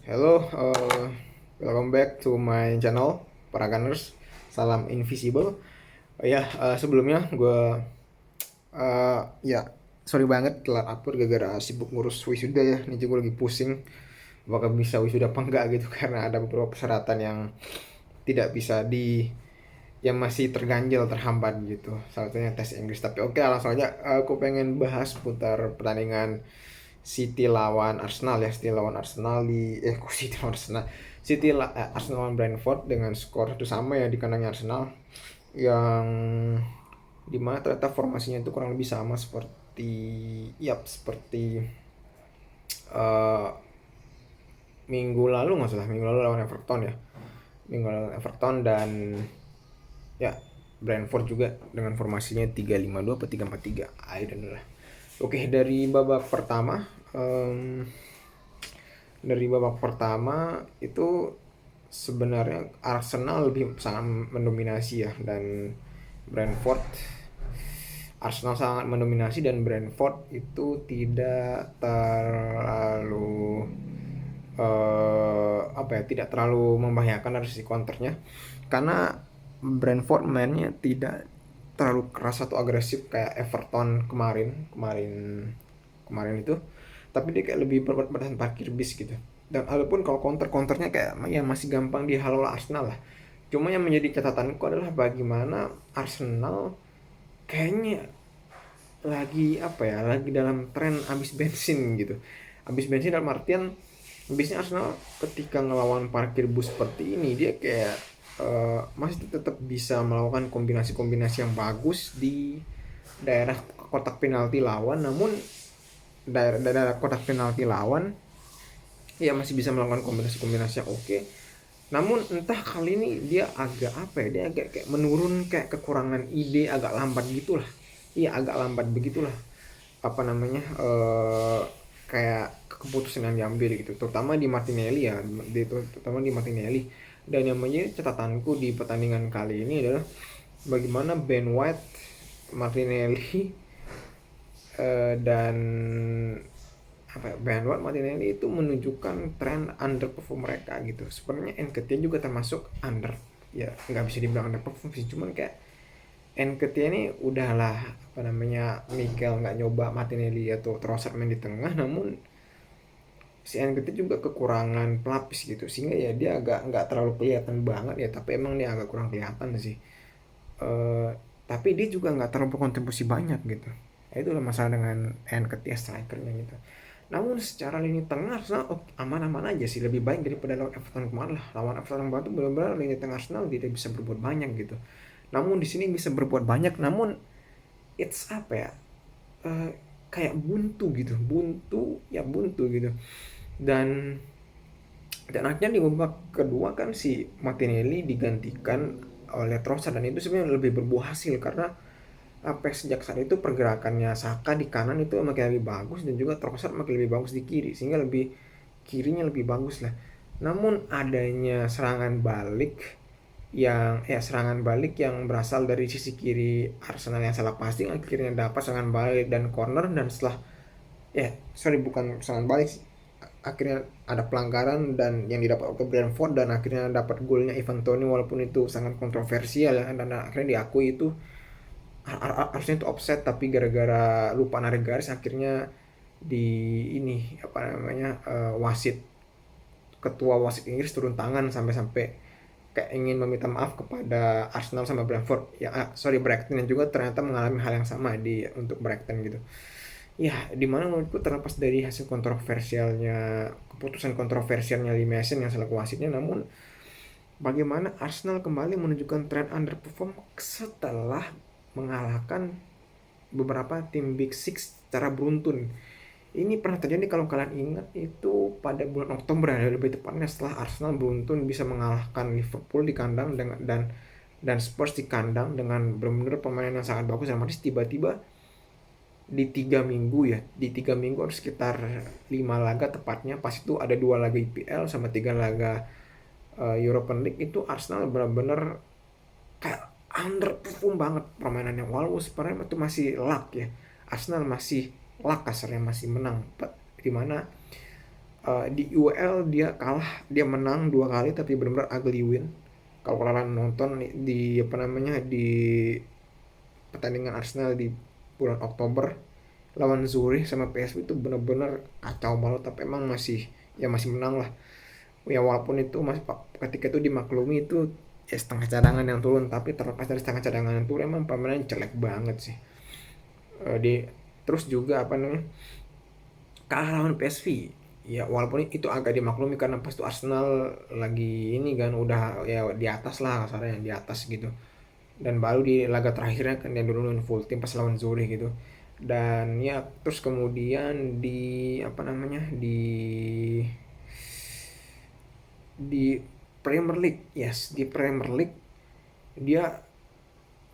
Hello, welcome back to my channel, para Gunners. Salam Invisible. Sebelumnya gue, ya sorry banget telat upload gara-gara sibuk ngurus wisuda ya. Ini juga lagi pusing, bakal bisa wisuda apa enggak gitu karena ada beberapa persyaratan yang tidak bisa yang masih terganjal terhambat gitu. Salah satunya tes Inggris. Tapi oke, langsung aja. Aku pengen bahas putar pertandingan City lawan Arsenal ya. City lawan Arsenal di kok City lawan Arsenal. Arsenal lawan Brentford dengan skor satu sama ya di kandangnya Arsenal, yang dimana ternyata formasinya itu kurang lebih sama seperti eh, minggu lalu lawan Everton ya. Minggu lalu lawan Everton, dan ya Brentford juga dengan formasinya 3-5-2 atau 3-4-3. I don't know lah. Oke, dari babak pertama itu sebenarnya Arsenal lebih sangat mendominasi ya, dan Brentford Arsenal sangat mendominasi dan Brentford itu tidak terlalu tidak terlalu membahayakan dari sisi counternya, karena Brentford mainnya tidak terlalu keras atau agresif kayak Everton kemarin kemarin kemarin itu, tapi dia kayak lebih berbadan parkir bis gitu. Dan walaupun kalau counternya kayak ya masih gampang dihalau Arsenal lah. Cuma yang menjadi catatanku adalah bagaimana Arsenal kayaknya lagi dalam tren abis bensin gitu. Abis bensin dalam artian, biasanya Arsenal ketika ngelawan parkir bus seperti ini dia kayak masih tetap bisa melakukan kombinasi-kombinasi yang bagus di daerah kotak penalti lawan. Namun daerah kotak penalti lawan ya masih bisa melakukan kombinasi-kombinasi yang oke. Namun entah kali ini dia agak dia agak kayak menurun, kayak kekurangan ide, agak lambat gitulah. Iya, agak lambat begitulah, apa namanya, kayak keputusan yang diambil gitu, terutama di Martinelli ya, terutama di Martinelli. Dan yang menjadi catatanku di pertandingan kali ini adalah bagaimana Ben White, Martinelli, dan Ben White, Martinelli itu menunjukkan tren underperform mereka gitu. Sebenarnya NKT juga termasuk under, ya nggak bisa dibilang underperform sih, cuman kayak NKT ini udahlah, apa namanya, Mikel nggak nyoba Martinelli atau Trossard main di tengah, namun si NKT juga kekurangan pelapis gitu, sehingga ya dia agak nggak terlalu kelihatan banget ya, tapi emang dia agak kurang kelihatan sih. Eh, tapi dia juga nggak terlalu berkontribusi banyak gitu. Ya, itulah masalah dengan NKT strikernya gitu. Namun secara lini tengah Arsenal aman-aman aja sih, lebih baik daripada lawan Everton kemarin lah. Lawan Everton kemarin tuh benar-benar lini tengah Arsenal tidak bisa berbuat banyak gitu. Namun di sini bisa berbuat banyak, namun it's apa ya? eh, Kayak buntu gitu. Dan akhirnya di babak kedua kan si Martinelli digantikan oleh Trossard, dan itu sebenarnya lebih berbuah hasil karena sejak saat itu pergerakannya Saka di kanan itu makin lebih bagus, dan juga Trossard makin lebih bagus di kiri, sehingga kirinya lebih bagus lah. Namun adanya serangan balik yang berasal dari sisi kiri Arsenal yang salah passing, akhirnya dapat serangan balik dan corner, dan setelah bukan serangan balik, akhirnya ada pelanggaran dan yang didapat oleh Brentford, dan akhirnya dapat golnya Ivan Toney, walaupun itu sangat kontroversial ya, dan akhirnya diakui itu harusnya itu offset, tapi gara-gara lupa narik garis akhirnya di ini, apa namanya, ketua wasit Inggris turun tangan sampai-sampai kayak ingin meminta maaf kepada Arsenal sama Brentford ya, Brighton, yang juga ternyata mengalami hal yang sama untuk Brighton gitu. Ya, dimana menurutku terlepas dari hasil kontroversialnya, keputusan kontroversialnya Lee Mason yang selaku wasitnya, namun bagaimana Arsenal kembali menunjukkan tren underperform setelah mengalahkan beberapa tim Big Six secara beruntun. Ini pernah terjadi kalau kalian ingat itu pada bulan Oktober ya, lebih tepatnya, setelah Arsenal beruntun bisa mengalahkan Liverpool di kandang dan Spurs di kandang dengan benar-benar permainan yang sangat bagus, dan tiba-tiba di tiga minggu harus sekitar 5 laga tepatnya, pas itu ada 2 laga IPL sama 3 laga European League, itu Arsenal benar-benar kayak underperform banget permainannya, walaupun sebenarnya itu masih luck ya. Arsenal masih luck kasarnya, masih menang, dimana Di UEL dia kalah, dia menang 2 kali tapi benar-benar ugly win. Kalau kalian nonton di apa namanya di pertandingan Arsenal di bulan Oktober lawan Zurich sama PSV itu benar-benar kacau banget, tapi emang masih menang lah ya, walaupun itu masih ketika itu dimaklumi itu ya setengah cadangan yang turun, tapi terlepas dari setengah cadangan yang turun emang pemainnya jelek banget sih. Di terus juga apa namanya kalah lawan PSV ya, walaupun itu agak dimaklumi karena pas itu Arsenal lagi ini kan udah ya di atas lah kasarnya, di atas gitu, dan baru di laga terakhirnya kan dia nurunin full tim pas lawan Zurich gitu. Dan ya terus kemudian di apa namanya di Premier League, yes, di Premier League dia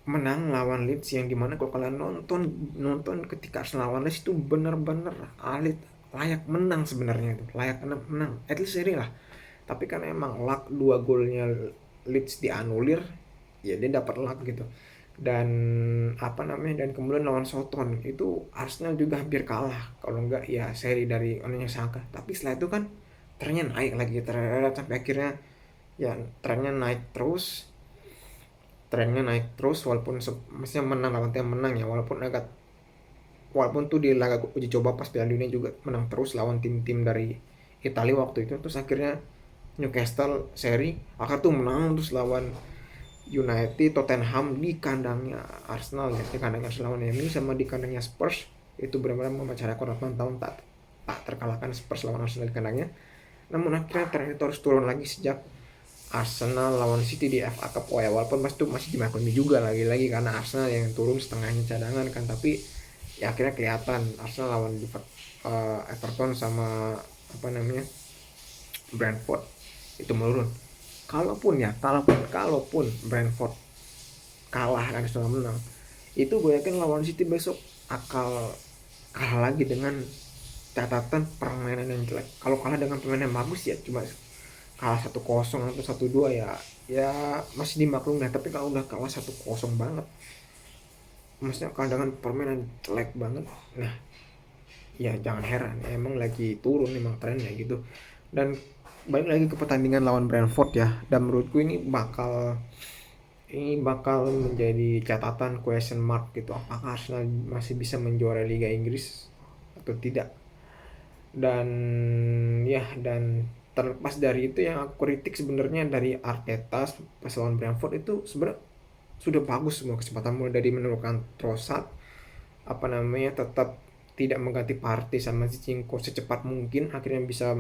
menang lawan Leeds, yang dimana kalau kalian nonton nonton ketika Arsenal lawan Leeds itu benar-benar layak menang sebenarnya, itu layak menang at least seri lah, tapi kan emang luck 2 golnya Leeds dianulir, ya dia dapat luck gitu. Dan apa namanya, dan kemudian lawan Southampton itu Arsenal juga hampir kalah, kalau enggak ya seri dari onanya Saka, tapi setelah itu kan trennya naik lagi ternyata sampai akhirnya ya trennya naik terus walaupun maksudnya menang lawan tim menang ya, walaupun tuh di laga uji coba pas Piala Dunia juga menang terus lawan tim-tim dari Italia waktu itu, terus akhirnya Newcastle seri akhir tuh menang terus lawan United, Tottenham di kandangnya Arsenal ya, di kandangnya Arsenal lawan MU, sama di kandangnya Spurs itu benar-benar memecah rekor 8 tahun tak terkalahkan Spurs lawan Arsenal di kandangnya. Namun akhirnya tren itu harus turun lagi sejak Arsenal lawan City di FA Cup. Oh ya, walaupun pas itu masih dimaklumi juga lagi-lagi karena Arsenal yang turun setengahnya cadangan kan, tapi ya akhirnya kelihatan Arsenal lawan Everton sama apa namanya Brentford itu menurun. Kalaupun Brentford kalah dan Arsenal menang, itu gue yakin lawan City besok akal kalah lagi dengan catatan permainan yang jelek. Kalau kalah dengan permainan yang bagus ya cuma kalah 1-0 atau 1-2 ya masih dimaklumi, tapi kalau udah kalah 1-0 banget, maksudnya kalah dengan permainan jelek banget, nah ya jangan heran ya, emang lagi turun emang trennya gitu. Dan balik lagi ke pertandingan lawan Brentford ya, dan menurutku ini bakal menjadi catatan question mark gitu, apakah Arsenal masih bisa menjuarai Liga Inggris atau tidak. Dan terlepas dari itu, yang aku kritik sebenarnya dari Arteta pas lawan Brentford itu sebenarnya sudah bagus semua kesempatan, mulai dari menurunkan Trossard, apa namanya, tetap tidak mengganti Partey sama Zinchenko secepat mungkin, akhirnya bisa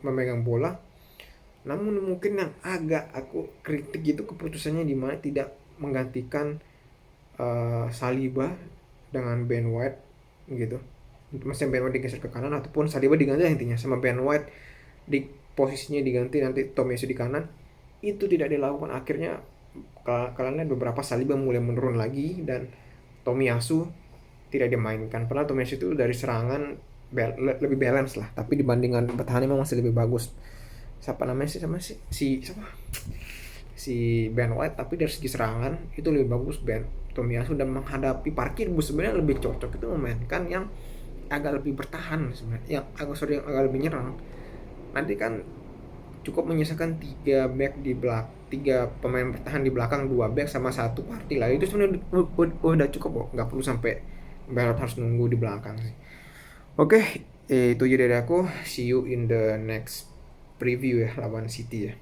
memegang bola. Namun mungkin yang agak aku kritik itu keputusannya di mana tidak menggantikan Saliba dengan Ben White gitu. Maksudnya Ben White digeser ke kanan ataupun Saliba diganti intinya sama Ben White di posisinya diganti, nanti Tomiyasu di kanan. Itu tidak dilakukan, akhirnya kalian lihat beberapa Saliba mulai menurun lagi dan Tomiyasu tidak dimainkan. Padahal Tomiyasu itu dari serangan lebih balance lah, tapi dibandingkan bertahan memang masih lebih bagus siapa namanya sih, sama si Ben White, tapi dari segi serangan itu lebih bagus Tomiyasu, dan menghadapi parkir bus sebenarnya lebih cocok itu memainkan yang agak lebih bertahan sebenarnya, yang agak lebih nyerang. Nanti kan cukup menyisakan 3 pemain bertahan di belakang, 2 back sama 1 Partey lah, itu sebenarnya udah cukup kok, nggak perlu sampai Berat harus nunggu di belakang sih. Oke, itu aja dari aku. See you in the next preview ya lawan City ya.